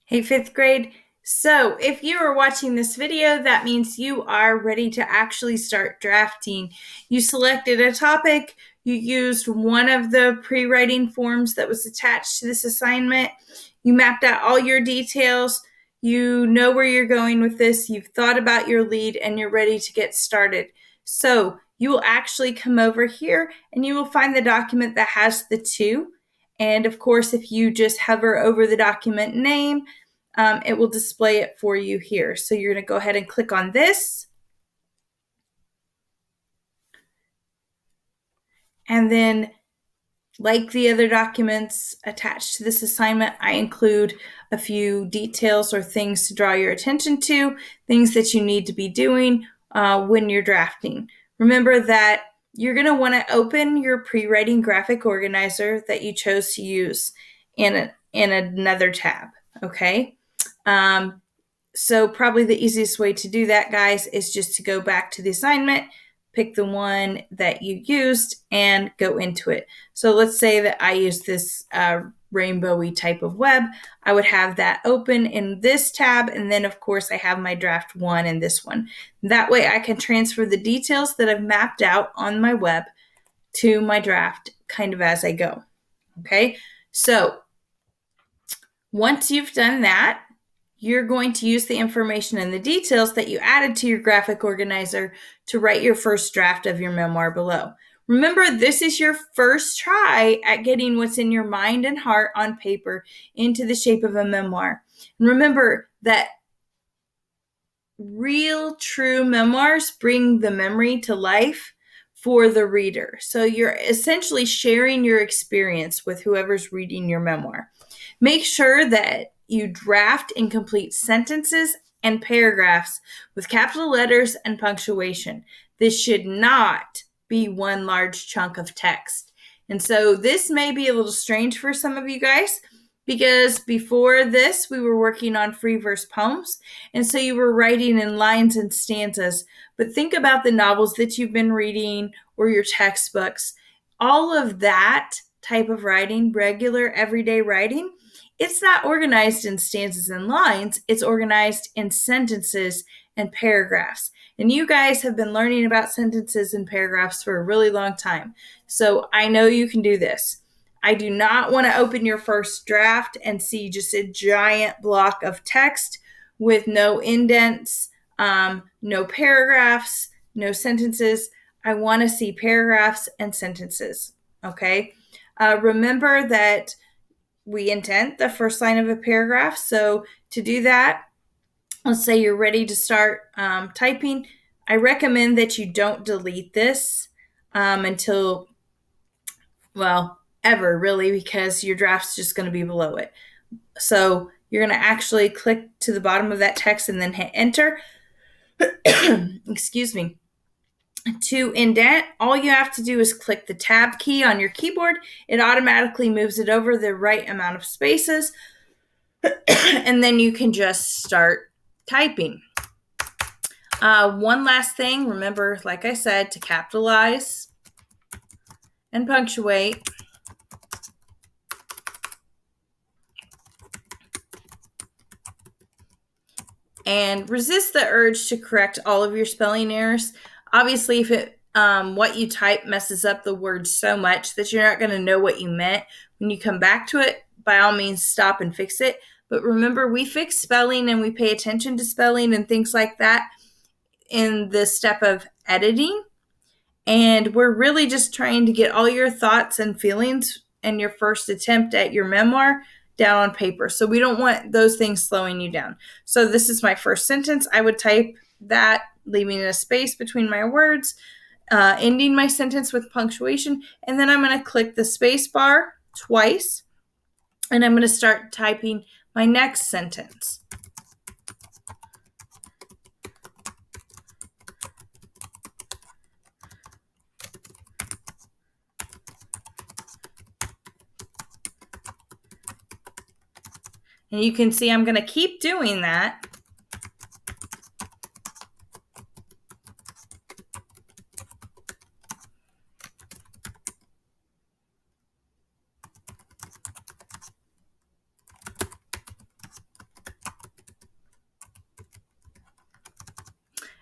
Hey, fifth grade. So if you are watching this video, that means you are ready to actually start drafting. You selected a topic, you used one of the pre-writing forms that was attached to this assignment, you mapped out all your details, you know where you're going with this, you've thought about your lead, and you're ready to get started. So you will actually come over here and you will find the document that has the two. And of course, if you just hover over the document name, it will display it for you here. So you're going to go ahead and click on this. And then, like the other documents attached to this assignment, I include a few details or things to draw your attention to, things that you need to be doing when you're drafting. Remember that you're going to want to open your pre-writing graphic organizer that you chose to use in another tab, okay? So probably the easiest way to do that, guys, is just to go back to the assignment, pick the one that you used, and go into it. So let's say that I use this rainbowy type of web. I would have that open in this tab, and then of course I have my draft one in this one. That way I can transfer the details that I've mapped out on my web to my draft kind of as I go. Okay, so once you've done that, you're going to use the information and the details that you added to your graphic organizer to write your first draft of your memoir below. Remember, this is your first try at getting what's in your mind and heart on paper into the shape of a memoir. And remember that real, true memoirs bring the memory to life for the reader. So you're essentially sharing your experience with whoever's reading your memoir. Make sure that you draft and complete sentences and paragraphs with capital letters and punctuation. This should not be one large chunk of text. And so this may be a little strange for some of you guys, because before this, we were working on free verse poems, and so you were writing in lines and stanzas. But think about the novels that you've been reading or your textbooks. All of that type of writing, regular everyday writing, it's not organized in stanzas and lines. It's organized in sentences and paragraphs. And you guys have been learning about sentences and paragraphs for a really long time. So I know you can do this. I do not want to open your first draft and see just a giant block of text with no indents, no paragraphs, no sentences. I want to see paragraphs and sentences, okay? Remember that we indent the first line of a paragraph. So to do that, let's say you're ready to start typing. I recommend that you don't delete this until, well, ever really, because your draft's just going to be below it. So you're going to actually click to the bottom of that text and then hit enter. Excuse me. To indent, all you have to do is click the tab key on your keyboard. It automatically moves it over the right amount of spaces. And then you can just start typing. One last thing, remember, like I said, to capitalize and punctuate. And resist the urge to correct all of your spelling errors. Obviously, if what you type messes up the word so much that you're not going to know what you meant when you come back to it, by all means, stop and fix it. But remember, we fix spelling and we pay attention to spelling and things like that in the step of editing. And we're really just trying to get all your thoughts and feelings and your first attempt at your memoir down on paper. So we don't want those things slowing you down. So this is my first sentence. I would type that, leaving a space between my words, ending my sentence with punctuation, and then I'm going to click the space bar twice, and I'm going to start typing my next sentence. And you can see I'm going to keep doing that.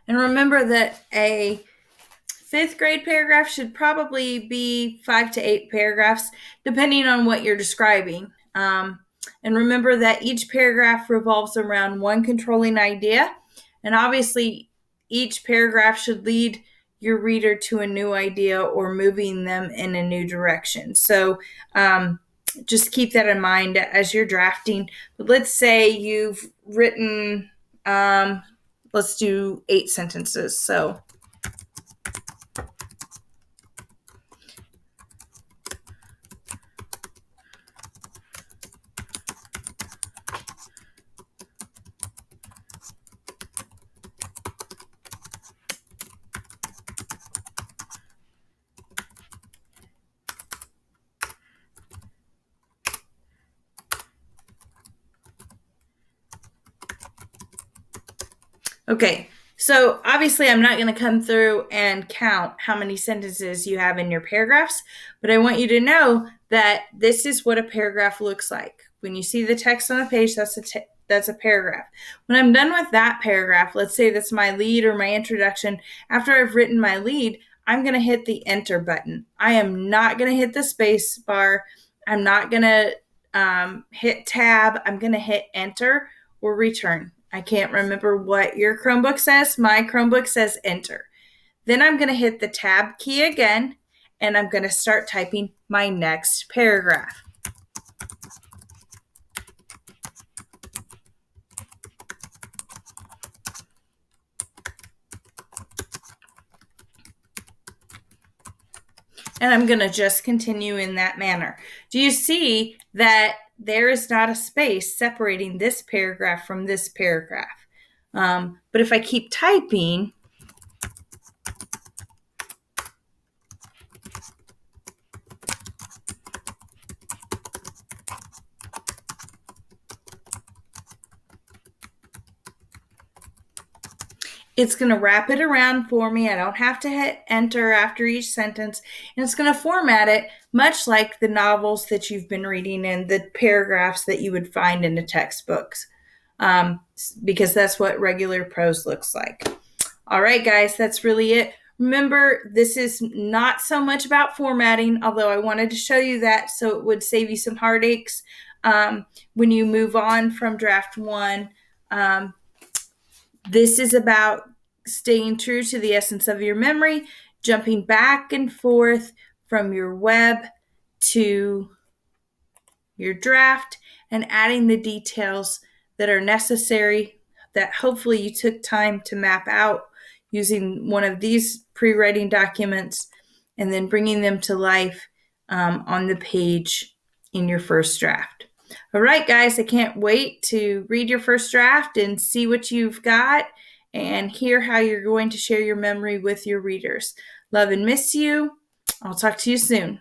And remember that a fifth grade paragraph should probably be 5 to 8 paragraphs, depending on what you're describing. And remember that each paragraph revolves around one controlling idea. And obviously, each paragraph should lead your reader to a new idea or moving them in a new direction. So just keep that in mind as you're drafting. But let's say you've written, let's do 8 sentences. So okay, so obviously I'm not going to come through and count how many sentences you have in your paragraphs, but I want you to know that this is what a paragraph looks like. When you see the text on a page, that's a paragraph. When I'm done with that paragraph, let's say that's my lead or my introduction, after I've written my lead, I'm going to hit the enter button. I am not going to hit the space bar. I'm not going to hit tab. I'm going to hit enter or return. I can't remember what your Chromebook says. My Chromebook says enter. Then I'm going to hit the tab key again, and I'm going to start typing my next paragraph. And I'm going to just continue in that manner. Do you see that there is not a space separating this paragraph from this paragraph? But if I keep typing, it's going to wrap it around for me. I don't have to hit enter after each sentence. And it's going to format it much like the novels that you've been reading and the paragraphs that you would find in the textbooks, because that's what regular prose looks like. All right, guys, that's really it. Remember, this is not so much about formatting, although I wanted to show you that so it would save you some heartaches when you move on from draft one. This is about staying true to the essence of your memory, jumping back and forth from your web to your draft, and adding the details that are necessary that hopefully you took time to map out using one of these pre-writing documents and then bringing them to life on the page in your first draft. All right, guys, I can't wait to read your first draft and see what you've got and hear how you're going to share your memory with your readers. Love and miss you. I'll talk to you soon.